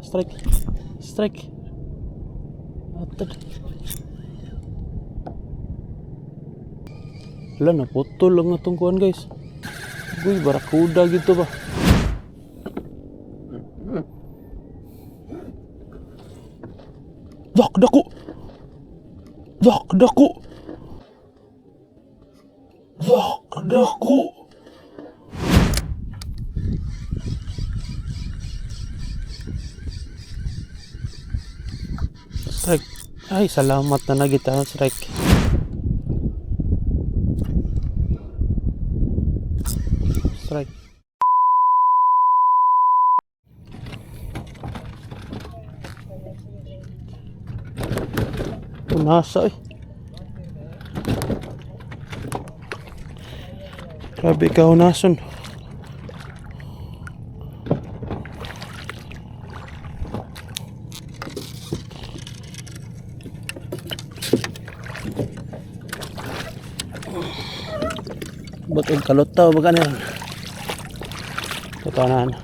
Strike. Strike. Atad. Wala, naputol lang itong kuhan guys. Uy, barakuda gitu ba? Dak, dako! Dak, dako! Dak, dako! Strike. Ay, salamat na nagita strike. Strike. Nasa eh. Grabe ka unason. Ba't ang kalutaw ba ganyan? Katanan.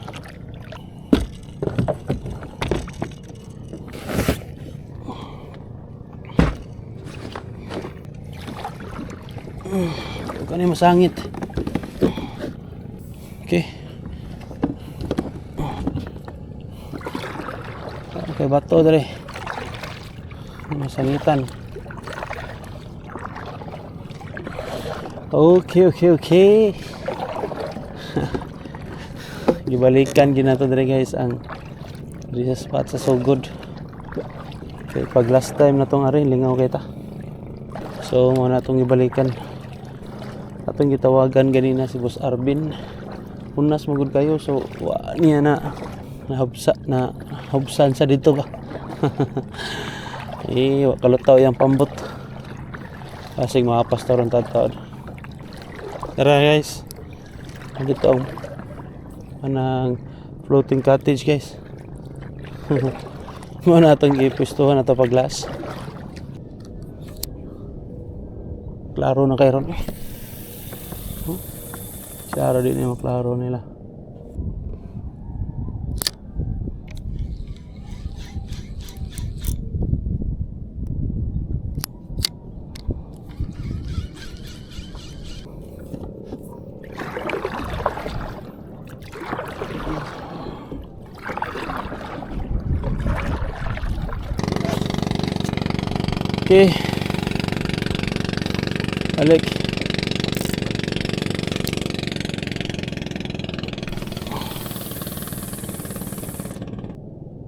Huwag na masangit. Okay. Okay, bato dali. Masangitan. Okay. Gibalikan ginato dali guys ang sa spot sa sugod. Okay, pag last time na tong ari lingaw kita. So mo na tong gibalikan. Atong gitawagan ganina si Boss Arvin. Unas magud kayo so wa niya na hubsan sa dito ba. Wa kalutaw yang pambot. Kasing mga pastoron tatawad. Tara guys. Dito ang anang floating cottage guys. Muna itong gipustuhan na ito pag glass. Klaro na kayo ron. Klaro din yung klaro nila. Okay. Balik.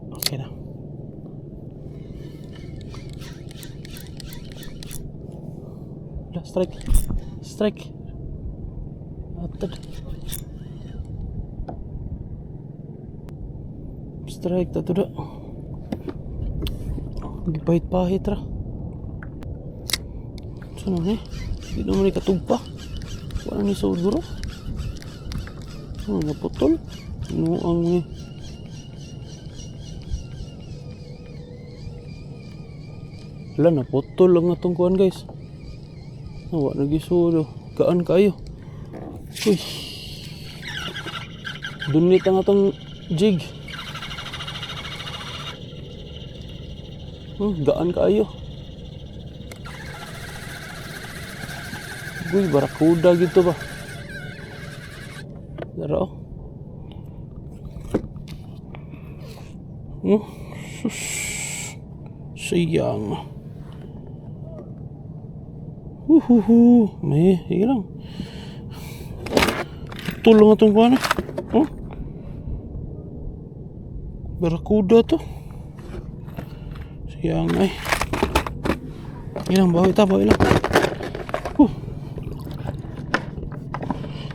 Okay na. Strike. Strike. Atad. Strike ta tuda. Gipahit-pahit ra. Ano eh? Hindi naman ikatugpa. Wala ni siguro. Naputol. Nuang eh. Wala, naputol lang itong kuhan guys. Wala nagisuro. Gaan kayo. Uy. Dunit ang itong jig. Gaan kayo. Uy, barakuda gitu ba? Daro. Sus. Sayang. May hilang. Tulong atong kuha na. Barakuda to. Sayang ay. Hilang, bawi lang.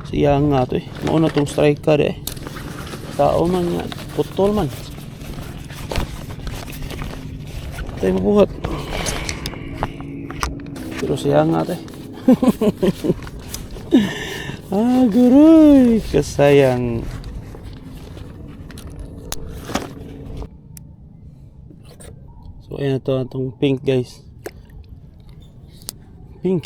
Sayang nga to eh. Mauna tong striker eh. Tao man nga. Putol man. Tayo mabuhat. Pero sayang nga to eh. Guroy. Kasayang. So ayan na to. Itong pink guys. Pink.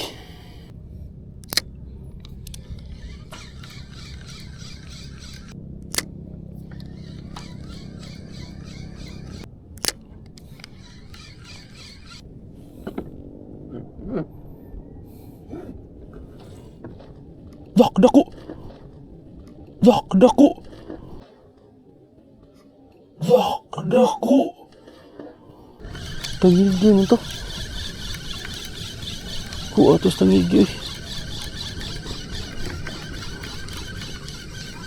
Yak, dako! Yak, dako! Yak, dako! Tangigi mo to. Atos tangigi.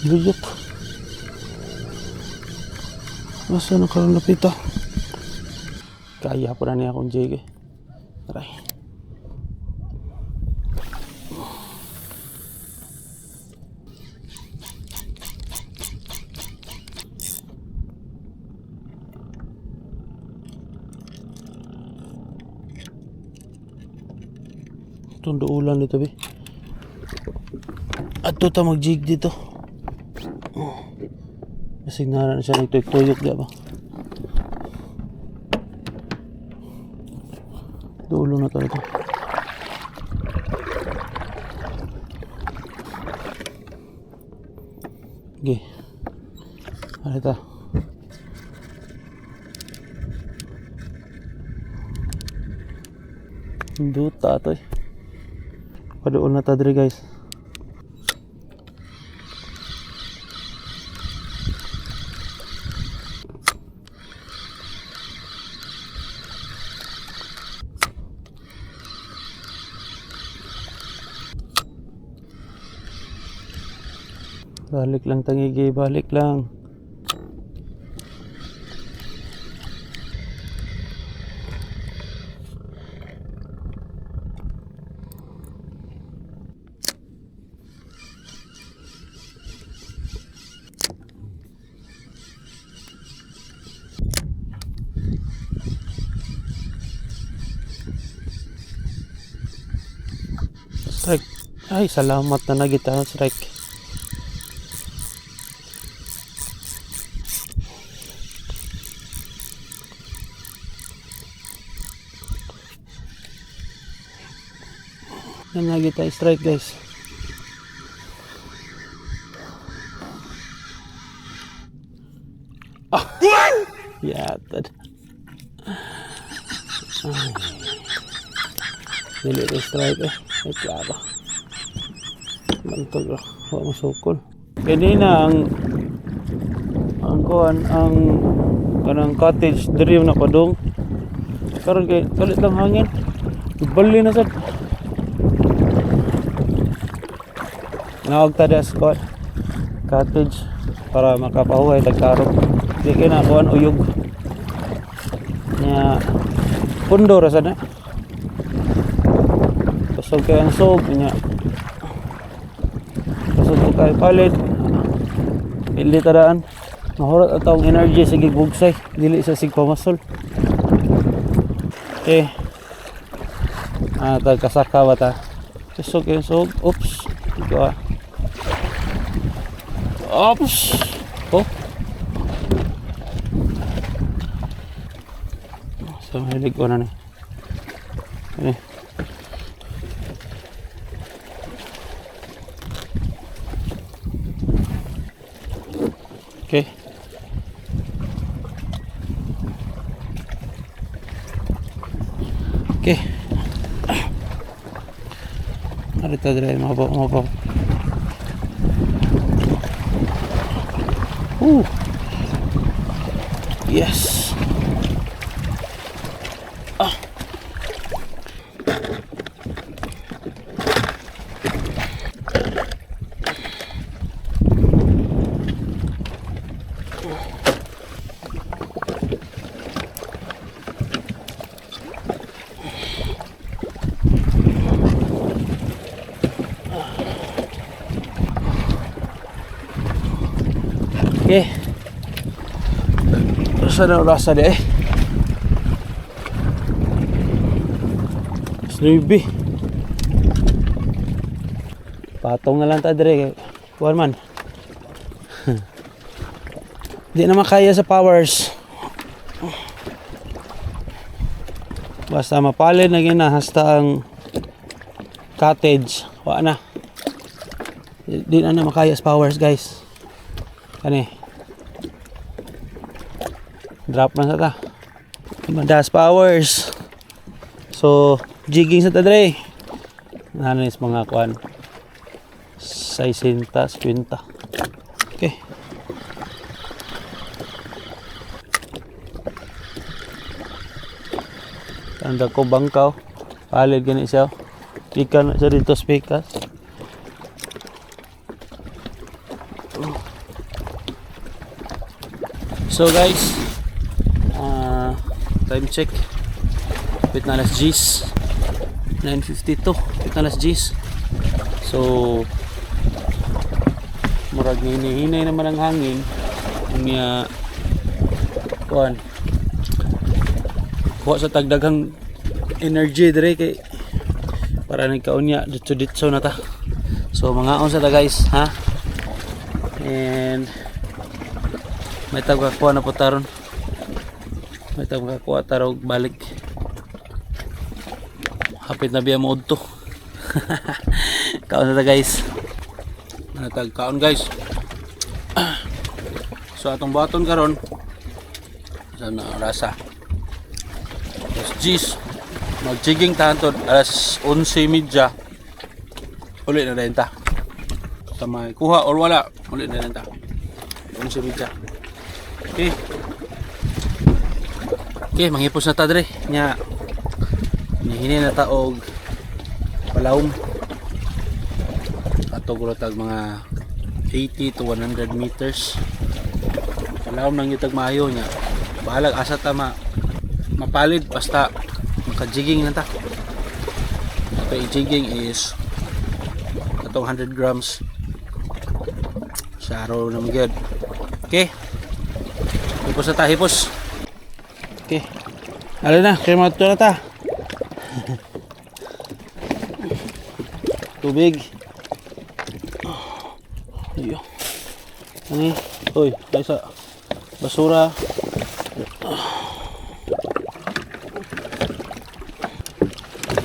Liyot. Masa nakalapit ah. Kaya pa na niya akong jig eh. Aray. Tundo ulan dito be. Ato ta mag-jig dito. Masignaran siya nagtuyok-tuyok di ba? Dulo na talaga. Okay. Alita. Duta to eh. Paduol na ta diri guys. Balik lang tangigi, balik lang. Strike. Ay, salamat na nagita ng strike. Nagita strike guys. Ah! Yatad. Dili strike eh. Ay klaro. Bantog lang. Huwag masukol. Kanina ang kuhan, ang kanang cottage dream na padong. Karon kay kalit lang hangin. Ibali na sad. Nawag ta das cottage para makapahuhay tagkarog. Di kay na kuhan uyog. Nya pundo ra sad na. Pasog kay ang sog nya. Pasog kay palit. Pili tadaan. Mahurot atong energy sige bugsay, dili sa sig pamasol. Tagkasaka ba ta? Pasog kay sog. Oops. Ito Oops. Oh. So mahilig ko na ni. Okay. Okay. Arita dire mabaw. Yes. Okay. Rasa deh. Snibi. Patong na lang ta dire. Kuan man. Di na makaya sa powers. Basta mapalid na ginahasta ang cottage. Wa na. Di na makaya sa powers guys. Kani. Drop man sa ta. Madas powers. So, jigging sa ta dre. Ano is mga kuan. 650. Okay. Tanda ko bangkaw. Palid gani siya. Ikan na siya dito speaker. So guys, time check. Kapit na alas G's. 9:52. Kapit na alas G's. So murag hinihinay naman ang hangin. Unya kuan. Kuha sa tagdaghang energy dire kay para nagkaunya ditso na ta. So mga on sa ta guys, ha? And may tagkakuha na po taron. May tagkakuha tarog balik. Hapit na biya mo udto. Kaon na ta guys. Natagkaon guys. So atong baton karon sana rasa. Alas G's mag-jigging tahan to alas 11:30. Uli na rin ta. Sa may kuha or wala, uli na rin ta. 11:30. Okay. Okay, manghipos na ta dre. Nya hini na ta og palawom. Ato gulo tag mga 80 to 100 meters. Palawom nang yutag maayo nya. Bahalag asa ta mapalid basta maka-jigging lang ta. Okay, jigging is atong 100 grams sa araw na magod. Okay, hipos na ta, hipos. Okay, alin na, kaya mato na ta. Tubig. Iyo. Ano oy, ay sa basura.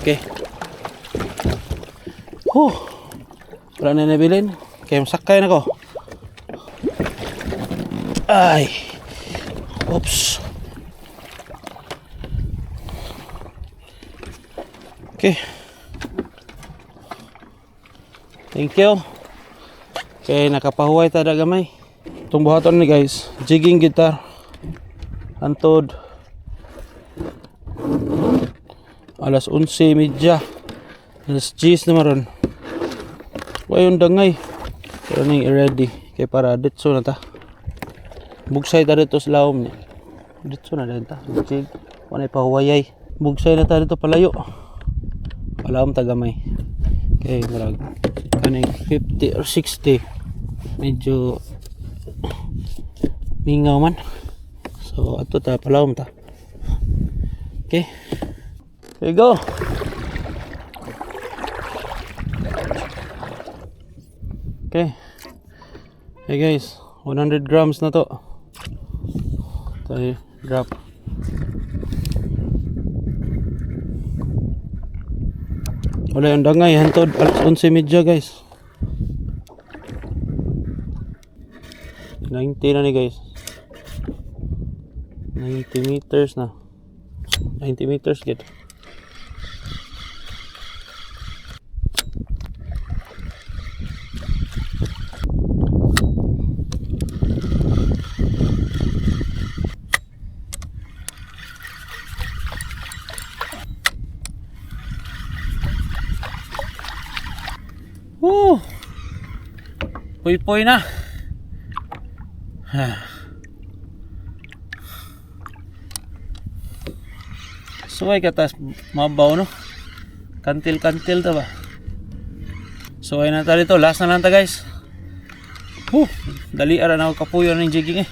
Okay. Wala na nabilin. Kaya masakay na ko. Ay. Oops. Okay. Thank you. Okay, nakapahuway tada gamay. Itong buhaton ni guys, jigging guitar. Antod alas 11:30. Alas 10 na maron. Wayon dangay. Pero nang i-ready kay para ditso na ta. Bugsay ta dito sa lawom niya. Ditso na din ta. Jig. Wala pahuwayay. Bugsay na ta dito palayo. Palawom ta gamay. Okay, marag kaning 50 or 60. Medyo mingaw man. So ato ta palawom ta. Okay. Here we go. Okay. Hey guys, 100 grams na to. Tayo drop. Wala yung dangay, hantod alas 11:30 guys. 90 na ni guys. 90 meters na. 90 meters get. Puy-puy na. Suway katas mabaw no. Kantil-kantil ta ba. Suway na ta dito. Last na lang ta guys. Dali ara na ako kapuyo ng jigging eh.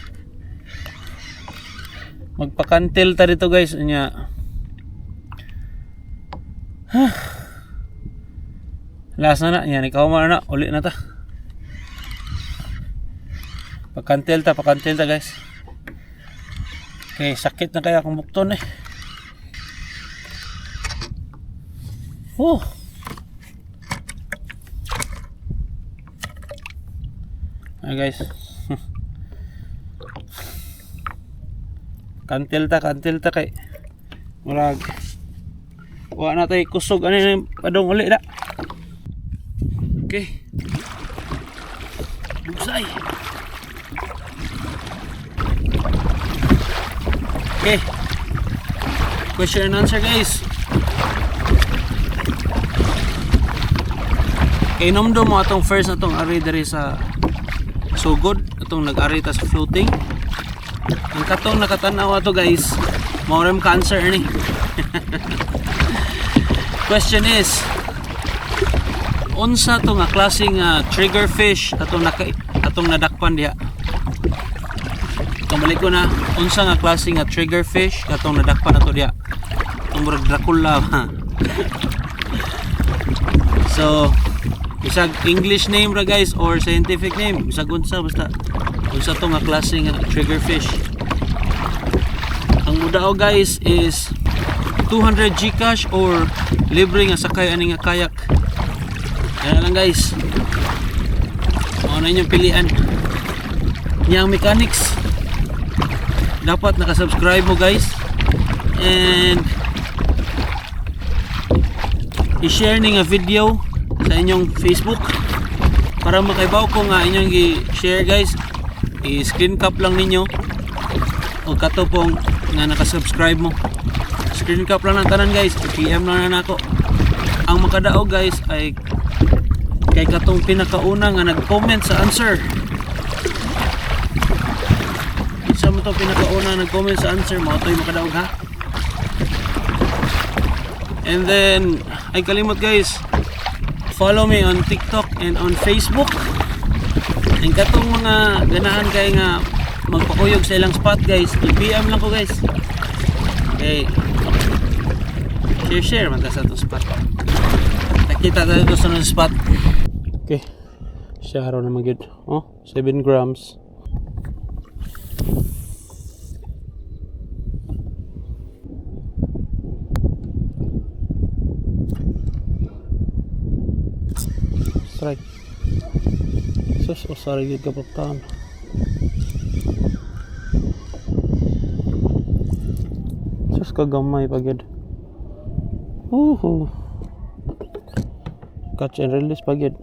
Magpakantil ta dito guys. Nya. Last na na. Yan ikaw man na. Uli na ta. Pakantil ta guys. Okay, sakit na kaya akong bukton eh. Ay guys. Kantil ta kay murag wa na tay kusog ani padong uli da. Okay. Bugsay. Okay. Question and answer guys. Kay nomdo mo atong first atong ari diri sa sugod, atong nag-ari ta sa floating. Ang katong nakatanaw ato guys, mao ram cancer ni. Question is, unsa to nga klaseng trigger fish atong nadakpan diha? Kamalik ko na, unsa nga klaseng trigger fish atong nadakpan ato diha? Itong murag Dracula. So, bisag English name ra guys or scientific name, bisag unsa basta unsa to nga klaseng trigger fish. Ang mudao guys is 200 Gcash or libre nga sakay ani nga kayak. Yan lang guys. Ano na inyong pilian. Yang mechanics dapat nakasubscribe mo guys, and i-share ni nga video sa inyong Facebook para makaibaw ko nga inyong i-share guys. I-screen cap lang ninyo o katopong nga nakasubscribe mo. Screen cap lang ng tanan guys, PM lang na ako. Ang makadao guys ay kay katong pinakauna nga nag-comment sa answer. Isa mo to pinakauna nag-comment sa answer mo, ito'y makadaog ha. And then ay kalimot guys, follow me on TikTok and on Facebook. Ang katong mga ganahan kay nga magpakuyog sa ilang spot guys, i-PM lang ko guys. Okay, share man ta sa itong spot. Nakita tayo ito sa spot. Okay, siya araw na magyod. Oh, 7 grams. Strike. Sus, usari gid ka pagtaan. Sus, kagamay pagid. Catch and release pagid.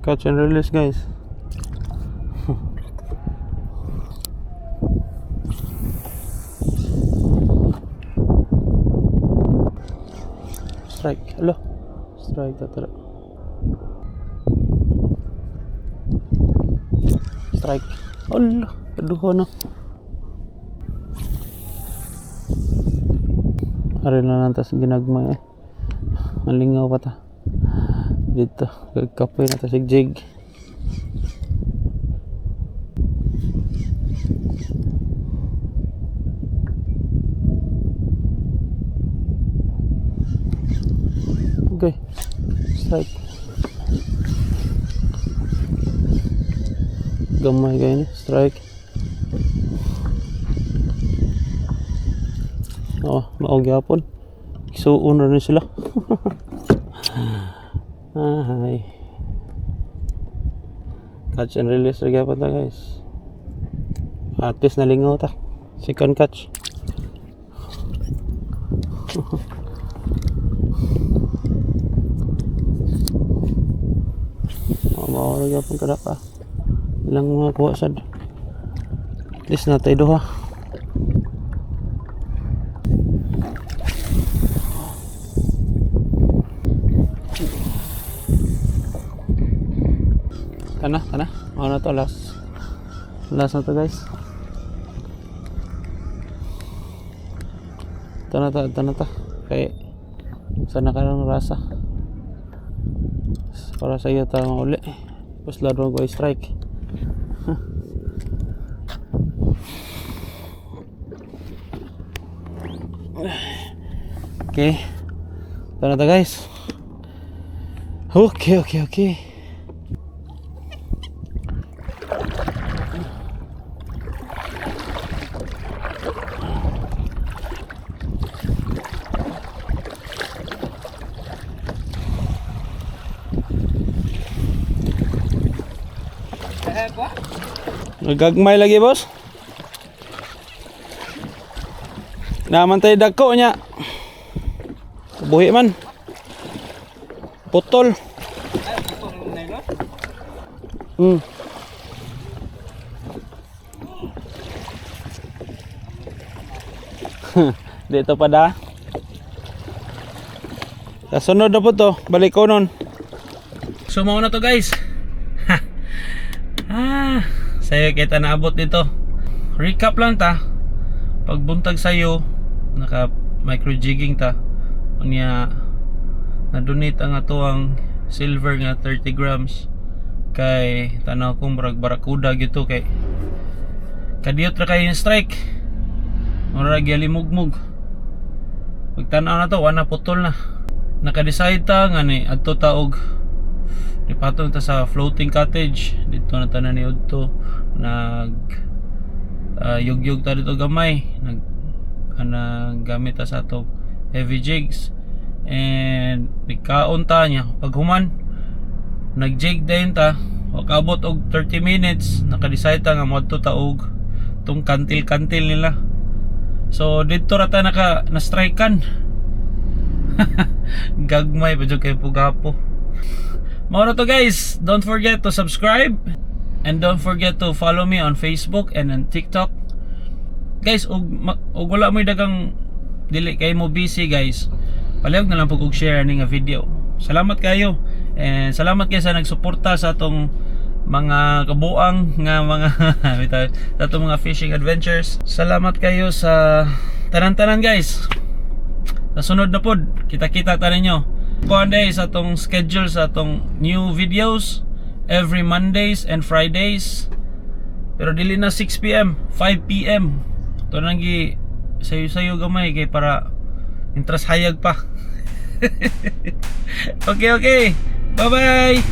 Catch and release guys. Strike. Hello. Strike tatara. Strike. Allah, aduh no. Ari na nantas ginagmay eh. Malingaw pa ta. Dito, kagkapoy na ta sig jig. Okay. Strike. Gamay kayo ni. Strike. Oh, maog yapon. Isuon na sila. Ay. Catch and release rin yapon ta guys. At least nalingaw ta. Second catch. Mawala yapon kada pa. Ilang mga kuha sad. At least natay duha. Kana. Ano na to, last na to guys. Ito na to. Kaya sana ka ng rasa para sa iyo tayo uli. Tapos laro ko i-strike. Okay. Ito na to guys. Okay. Nagagmay lagi boss. Naman tayo dagko nya. Buhi man. Putol. Hmm. Dito pa da. Kasunod na po to, balik ko nun. So mauna to guys. Sayo kita naabot dito. Recap lang ta. Pagbuntag sayo, naka micro jigging ta. Unya na-donate ang ato ang silver nga 30 grams kay tanaw kong barakuda gito kay kadiyot ra kay yung strike. Mura gyali mugmug. Pagtanaw na to, wala putol na. Naka-decide ta nga ni adto ta og ipatong ta sa floating cottage dito na tanan ni Udto. Nag yugyug ta dito gamay, gamit ta sa ato heavy jigs and nikaon ta niya paghuman nag-jig din ta wakabot og 30 minutes. Naka-decide ta nga moadto ta og tong kantil nila. So dito ra ta na-strikean. Gagmay pa jud kay pugapo. Mao na to guys, don't forget to subscribe and don't forget to follow me on Facebook and on TikTok. Guys, og wala mo dagang dili kay mo busy guys. Palihog na lang pug og share ni nga video. Salamat kayo and salamat kayo sa nagsuporta sa atong mga kabuang nga mga sa atong mga fishing adventures. Salamat kayo sa tanan-tanan guys. Sa sunod na pod, kita-kita ta ninyo. Kuan day sa atong schedule sa atong new videos every Mondays and Fridays. Pero dili na 6 PM, 5 PM. To nang gi sayo-sayo gamay kay para intras hayag pa. Okay. Bye-bye.